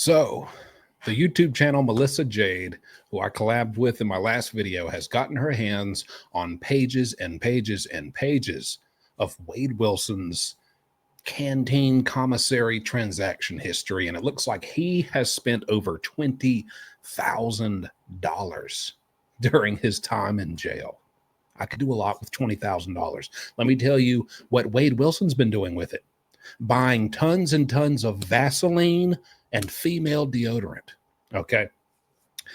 So, the YouTube channel Melissa Jade, who I collabed with in my last video, has gotten her hands on pages and pages and pages of Wade Wilson's canteen commissary transaction history. And it looks like he has spent over $20,000 during his time in jail. I could do a lot with $20,000. Let me tell you what Wade Wilson's been doing with it. Buying tons and tons of Vaseline and female deodorant. Okay.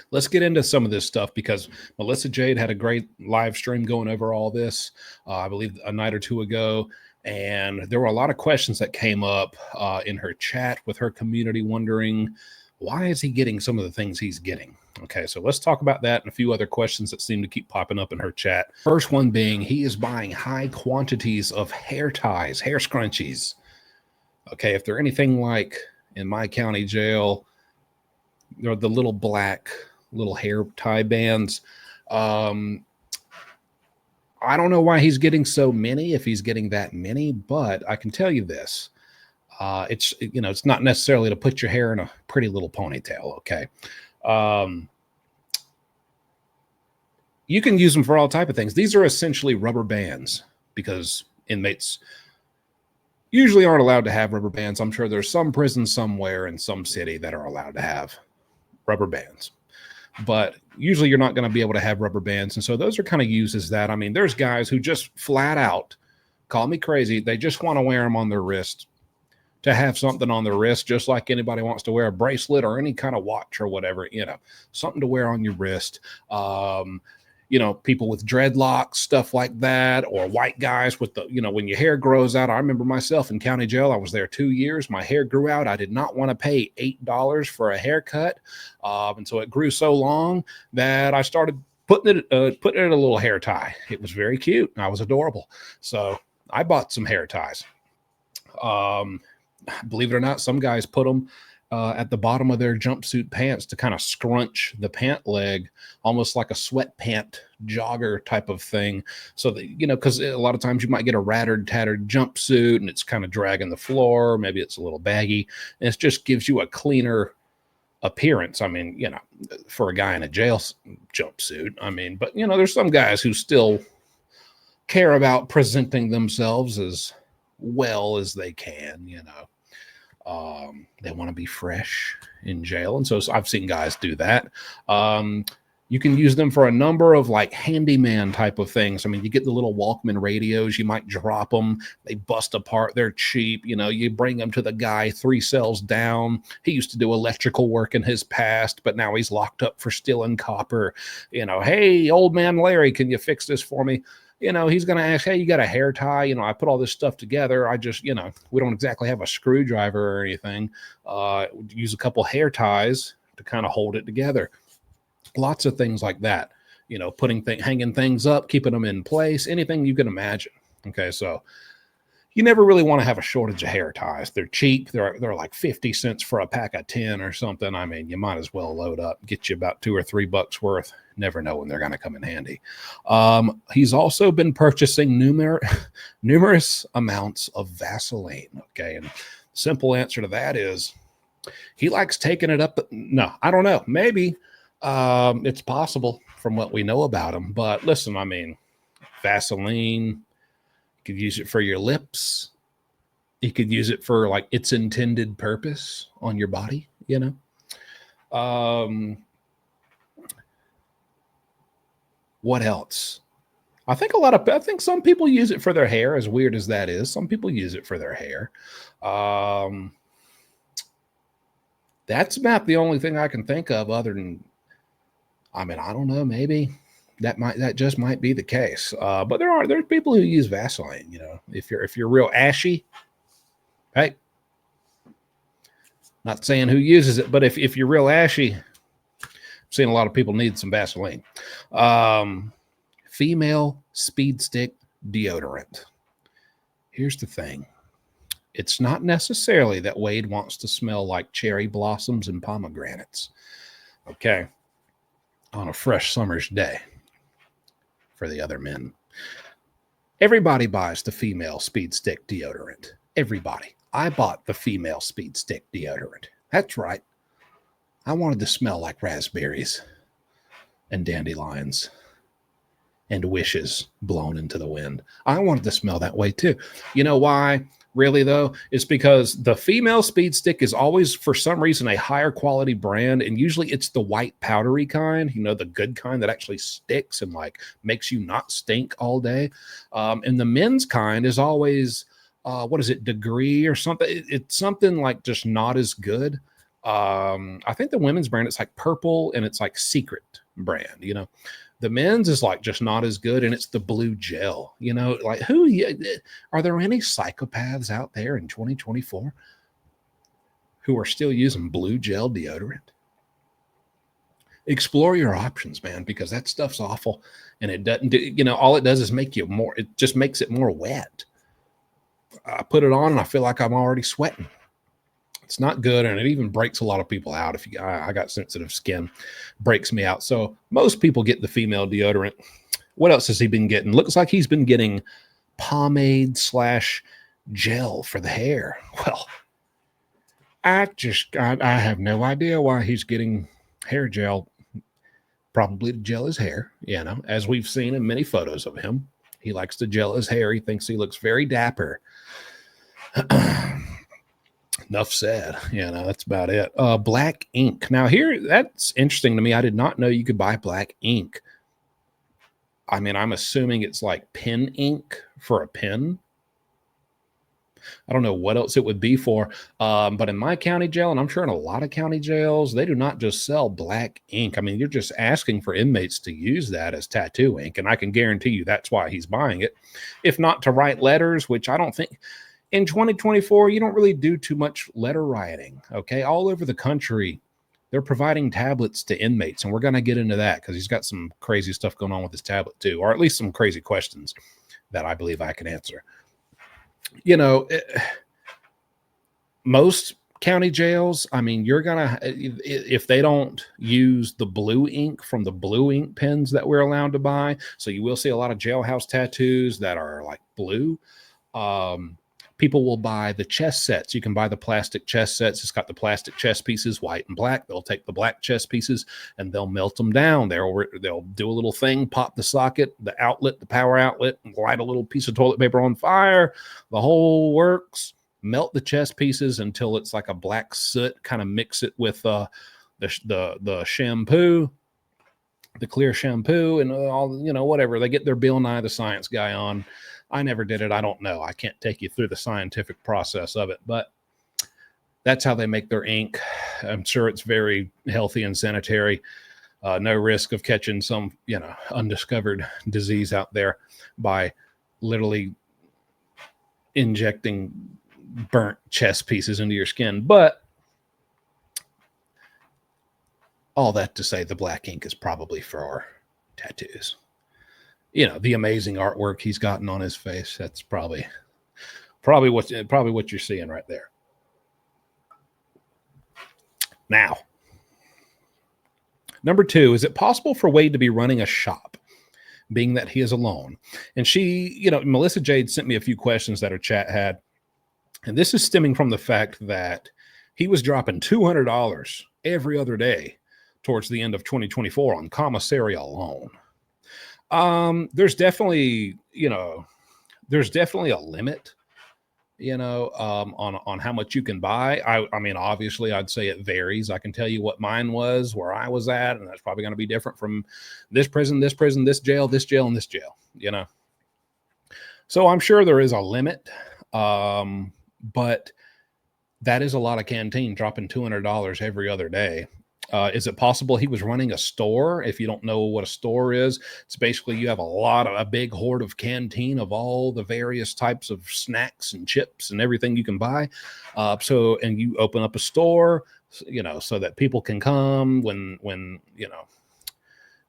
Let's get into some of this stuff because Melissa Jade had a great live stream going over all this, I believe a night or two ago. And there were a lot of questions that came up in her chat with her community wondering, why is he getting some of the things he's getting? Okay, so let's talk about that and a few other questions that seem to keep popping up in her chat. First one being, he is buying high quantities of hair ties, hair scrunchies. Okay, if they're anything like in my county jail, they're the little black little hair tie bands. I don't know why he's getting so many, if he's getting that many, but I can tell you this. It's not necessarily to put your hair in a pretty little ponytail. Okay. You can use them for all type of things. These are essentially rubber bands because inmates usually aren't allowed to have rubber bands. I'm sure there's some prison somewhere in some city that are allowed to have rubber bands, but usually you're not going to be able to have rubber bands. And so those are kind of used as that. I mean, there's guys who just flat out, call me crazy, they just want to wear them on their wrist, to have something on their wrist, just like anybody wants to wear a bracelet or any kind of watch or whatever, something to wear on your wrist. People with dreadlocks, stuff like that, or white guys with the, when your hair grows out. I remember myself in county jail. I was there 2 years. My hair grew out. I did not want to pay $8 for a haircut. And so it grew so long that I started putting it in a little hair tie. It was very cute. I was adorable. So I bought some hair ties. Believe it or not, some guys put them at the bottom of their jumpsuit pants to kind of scrunch the pant leg, almost like a sweat pant jogger type of thing. So that, because a lot of times you might get a tattered jumpsuit and it's kind of dragging the floor. Maybe it's a little baggy, and it just gives you a cleaner appearance. I mean, for a guy in a jail jumpsuit, but there's some guys who still care about presenting themselves as well as they can, they want to be fresh in jail. And so I've seen guys do that. You can use them for a number of like handyman type of things. You get the little Walkman radios, you might drop them. They bust apart. They're cheap. You bring them to the guy 3 cells down. He used to do electrical work in his past, but now he's locked up for stealing copper. Hey, old man Larry, can you fix this for me? He's going to ask, hey, you got a hair tie? I put all this stuff together. I just, we don't exactly have a screwdriver or anything. Use a couple hair ties to kind of hold it together. Lots of things like that, hanging things up, keeping them in place, anything you can imagine. Okay. So you never really want to have a shortage of hair ties. They're cheap. They're like 50 cents for a pack of 10 or something. You might as well load up, get you about $2 or $3 worth. Never know when they're going to come in handy. He's also been purchasing numerous amounts of Vaseline. Okay. And simple answer to that is he likes taking it up. No, I don't know. Maybe it's possible from what we know about him. But listen, Vaseline, you could use it for your lips. You could use it for like its intended purpose on your body, What else? I think some people use it for their hair, as weird as that is. Some people use it for their hair. That's about the only thing I can think of other than, I don't know, maybe that just might be the case. But there's people who use Vaseline, if you're real ashy, hey, not saying who uses it, but if you're real ashy, seen a lot of people need some Vaseline. Female speed stick deodorant. Here's the thing. It's not necessarily that Wade wants to smell like cherry blossoms and pomegranates. Okay. On a fresh summer's day for the other men. Everybody buys the female speed stick deodorant. Everybody. I bought the female speed stick deodorant. That's right. I wanted to smell like raspberries and dandelions and wishes blown into the wind. I wanted to smell that way too. You know why? Really though, it's because the female speed stick is always, for some reason, a higher quality brand, and usually it's the white powdery kind, the good kind that actually sticks and like makes you not stink all day. And the men's kind is always what is it, Degree or something? It's something like just not as good. I think the women's brand, it's like Purple, and it's like Secret brand. The men's is like just not as good, and it's the blue gel. Like are there any psychopaths out there in 2024 who are still using blue gel deodorant? Explore your options, man, because that stuff's awful, and it doesn't do, all it does is make you more, it just makes it more wet. I put it on and I feel like I'm already sweating. It's not good, and it even breaks a lot of people out. I got sensitive skin, breaks me out. So most people get the female deodorant. What else has he been getting? Looks like he's been getting pomade / gel for the hair. Well, I have no idea why he's getting hair gel. Probably to gel his hair, as we've seen in many photos of him. He likes to gel his hair. He thinks he looks very dapper. Enough said. That's about it. Black ink. Now here, that's interesting to me. I did not know you could buy black ink. I mean, I'm assuming it's like pen ink for a pen. I don't know what else it would be for. But in my county jail, and I'm sure in a lot of county jails, they do not just sell black ink. I mean, you're just asking for inmates to use that as tattoo ink. And I can guarantee you that's why he's buying it. If not to write letters, which I don't think... In 2024, you don't really do too much letter writing, okay? All over the country, they're providing tablets to inmates, and we're going to get into that because he's got some crazy stuff going on with his tablet too, or at least some crazy questions that I believe I can answer. Most county jails, I mean, you're going to, if they don't use the blue ink from the blue ink pens that we're allowed to buy, so you will see a lot of jailhouse tattoos that are like blue. People will buy the chest sets. You can buy the plastic chest sets. It's got the plastic chest pieces, white and black. They'll take the black chest pieces and they'll melt them down. They'll do a little thing, pop the socket, the outlet, the power outlet, and light a little piece of toilet paper on fire. The whole works. Melt the chest pieces until it's like a black soot. Kind of mix it with the shampoo, the clear shampoo, and all whatever. They get their Bill Nye the Science Guy on. I never did it. I don't know. I can't take you through the scientific process of it, but that's how they make their ink. I'm sure it's very healthy and sanitary. No risk of catching some, undiscovered disease out there by literally injecting burnt chest pieces into your skin. But all that to say, the black ink is probably for tattoos. The amazing artwork he's gotten on his face. That's probably what you're seeing right there. Now, number 2, is it possible for Wade to be running a shop, being that he is alone? And she, Melissa Jade sent me a few questions that her chat had. And this is stemming from the fact that he was dropping $200 every other day towards the end of 2024 on commissary alone. There's definitely a limit, on how much you can buy. I mean, obviously I'd say it varies. I can tell you what mine was, where I was at, and that's probably going to be different from this prison, this jail, and this jail, So I'm sure there is a limit. But that is a lot of canteen, dropping $200 every other day. Is it possible he was running a store? If you don't know what a store is, it's basically you have a big hoard of canteen of all the various types of snacks and chips and everything you can buy. And you open up a store, so that people can come when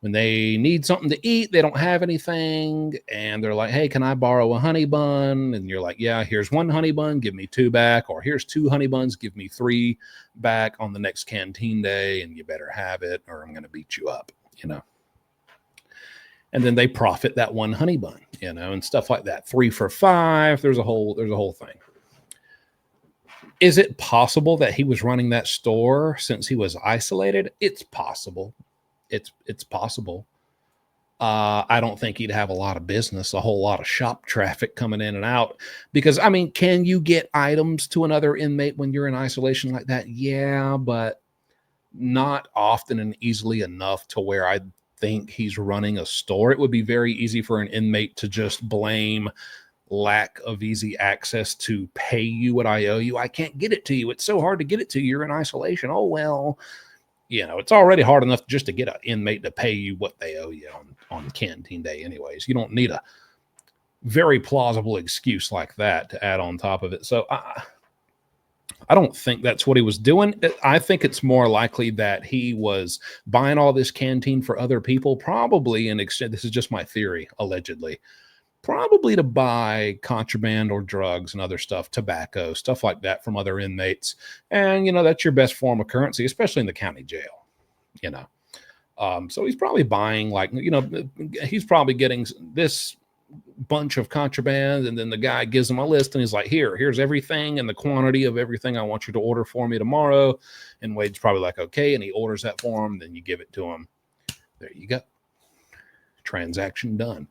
they need something to eat, they don't have anything, and they're like, hey, can I borrow a honey bun? And you're like, yeah, here's 1 honey bun, give me 2 back, or here's 2 honey buns, give me 3 back on the next canteen day, and you better have it or I'm going to beat you up, And then they profit that 1 honey bun, and stuff like that. 3 for $5. There's a whole thing. Is it possible that he was running that store since he was isolated? It's possible. It's possible. I don't think he'd have a lot of business, a whole lot of shop traffic coming in and out. Because, I mean, can you get items to another inmate when you're in isolation like that? Yeah, but not often and easily enough to where I think he's running a store. It would be very easy for an inmate to just blame lack of easy access to pay you what I owe you. I can't get it to you. It's so hard to get it to you. You're in isolation. Oh, well, it's already hard enough just to get an inmate to pay you what they owe you on canteen day anyways. You don't need a very plausible excuse like that to add on top of it. So I don't think that's what he was doing. I think it's more likely that he was buying all this canteen for other people, probably in exchange. This is just my theory, allegedly. Probably to buy contraband or drugs and other stuff, tobacco, stuff like that from other inmates. And, that's your best form of currency, especially in the county jail, So he's probably buying he's probably getting this bunch of contraband. And then the guy gives him a list and he's like, here's everything and the quantity of everything I want you to order for me tomorrow. And Wade's probably like, okay. And he orders that for him. Then you give it to him. There you go. Transaction done.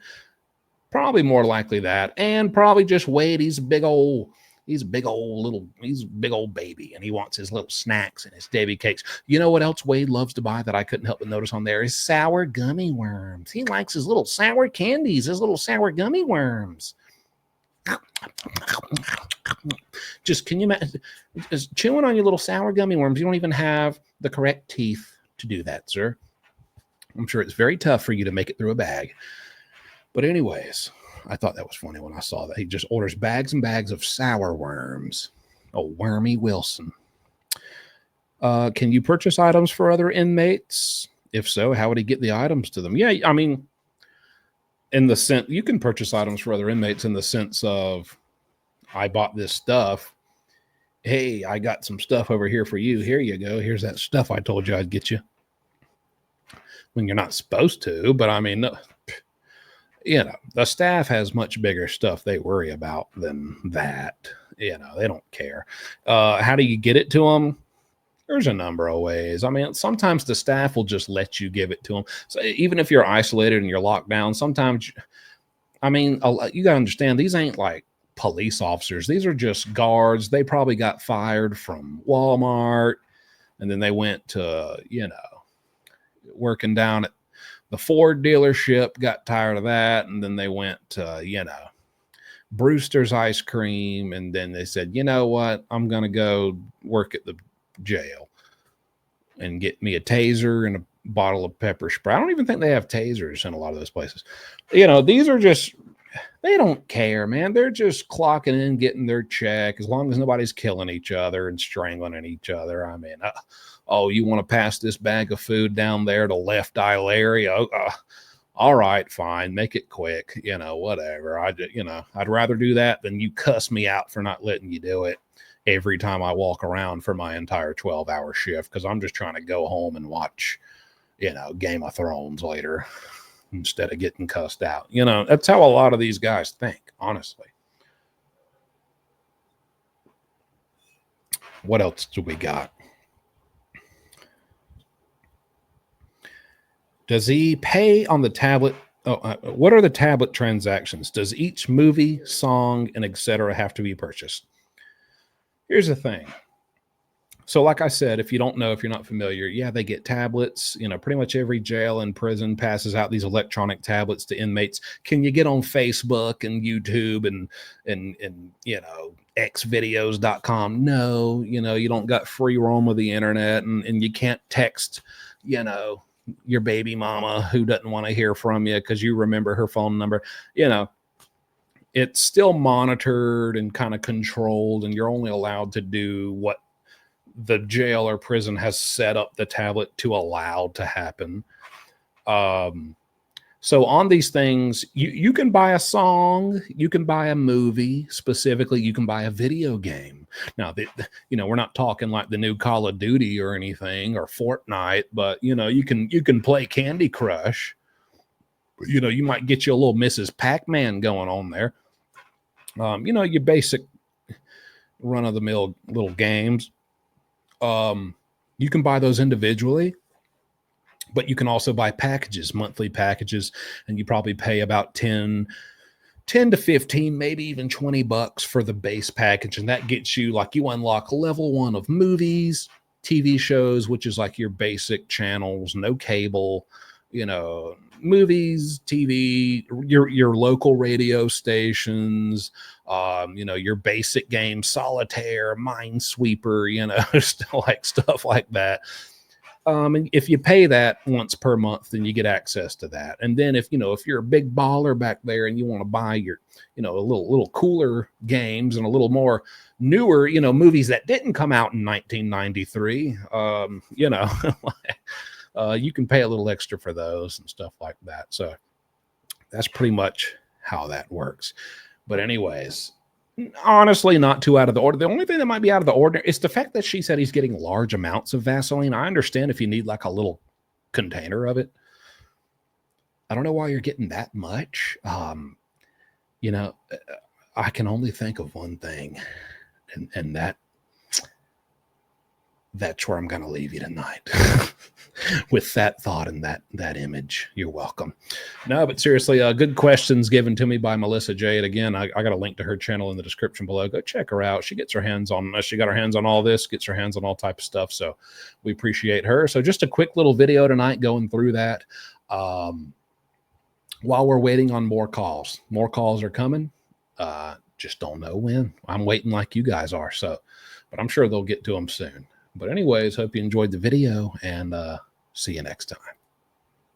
Probably more likely that, and probably just Wade. He's a big old baby, and he wants his little snacks and his Davy cakes. You know what else Wade loves to buy that I couldn't help but notice on there is sour gummy worms. He likes his little sour candies, his little sour gummy worms. Just can you imagine just chewing on your little sour gummy worms? You don't even have the correct teeth to do that, sir. I'm sure it's very tough for you to make it through a bag. But anyways, I thought that was funny when I saw that. He just orders bags and bags of sour worms. Oh, Wormy Wilson. Can you purchase items for other inmates? If so, how would he get the items to them? Yeah, I mean, in the sense, you can purchase items for other inmates in the sense of, I bought this stuff. Hey, I got some stuff over here for you. Here you go. Here's that stuff I told you I'd get you. When you're not supposed to, but I mean, the staff has much bigger stuff they worry about than that. They don't care. How do you get it to them? There's a number of ways. I mean, sometimes the staff will just let you give it to them. So even if you're isolated and you're locked down, sometimes, I mean, you got to understand, these ain't like police officers. These are just guards. They probably got fired from Walmart, and then they went to, working down at the Ford dealership, got tired of that, and then they went to, Brewster's Ice Cream, and then they said, you know what, I'm going to go work at the jail and get me a taser and a bottle of pepper spray. I don't even think they have tasers in a lot of those places. These are just, they don't care, man. They're just clocking in, getting their check, as long as nobody's killing each other and strangling each other. I mean, oh, you want to pass this bag of food down there to Left Eye Larry? All right, fine. Make it quick. Whatever. I'd rather do that than you cuss me out for not letting you do it every time I walk around for my entire 12-hour shift, because I'm just trying to go home and watch, Game of Thrones later instead of getting cussed out. That's how a lot of these guys think, honestly. What else do we got? Does he pay on the tablet? What are the tablet transactions? Does each movie, song, and etc. have to be purchased? Here's the thing. So like I said, if you don't know, if you're not familiar, yeah, they get tablets. Pretty much every jail and prison passes out these electronic tablets to inmates. Can you get on Facebook and YouTube and xvideos.com? No, you don't got free roam of the internet, and you can't text, your baby mama who doesn't want to hear from you because you remember her phone number. It's still monitored and kind of controlled, and you're only allowed to do what the jail or prison has set up the tablet to allow to happen. So on these things, you can buy a song, you can buy a movie, specifically, you can buy a video game. Now, we're not talking like the new Call of Duty or anything or Fortnite, but you can play Candy Crush. You might get you a little Mrs. Pac-Man going on there. Your basic run-of-the-mill little games. You can buy those individually, but you can also buy packages, monthly packages, and you probably pay about 10 to 15, maybe even $20 for the base package. And that gets you, like, you unlock level 1 of movies, TV shows, which is like your basic channels, no cable, you know, movies, TV, your local radio stations, you know, your basic games, solitaire, minesweeper, you know, like stuff like that. And if you pay that once per month, then you get access to that. And then if you're a big baller back there and you want to buy your, you know, a little cooler games and a little more newer, you know, movies that didn't come out in 1993, you know, you can pay a little extra for those and stuff like that. So that's pretty much how that works. But anyways, honestly, not too out of the order. The only thing that might be out of the ordinary is the fact that she said he's getting large amounts of Vaseline. I understand if you need like a little container of it. I don't know why you're getting that much. You know, I can only think of one thing, and that's where I'm going to leave you tonight. With that thought and that image. You're welcome. No, but seriously, good questions given to me by Melissa Jade. Again, I got a link to her channel in the description below. Go check her out. She got her hands on all this, gets her hands on all type of stuff. So we appreciate her. So just a quick little video tonight going through that. While we're waiting on more calls are coming. Just don't know when. I'm waiting like you guys are. So, but I'm sure they'll get to them soon. But anyways, hope you enjoyed the video, and see you next time.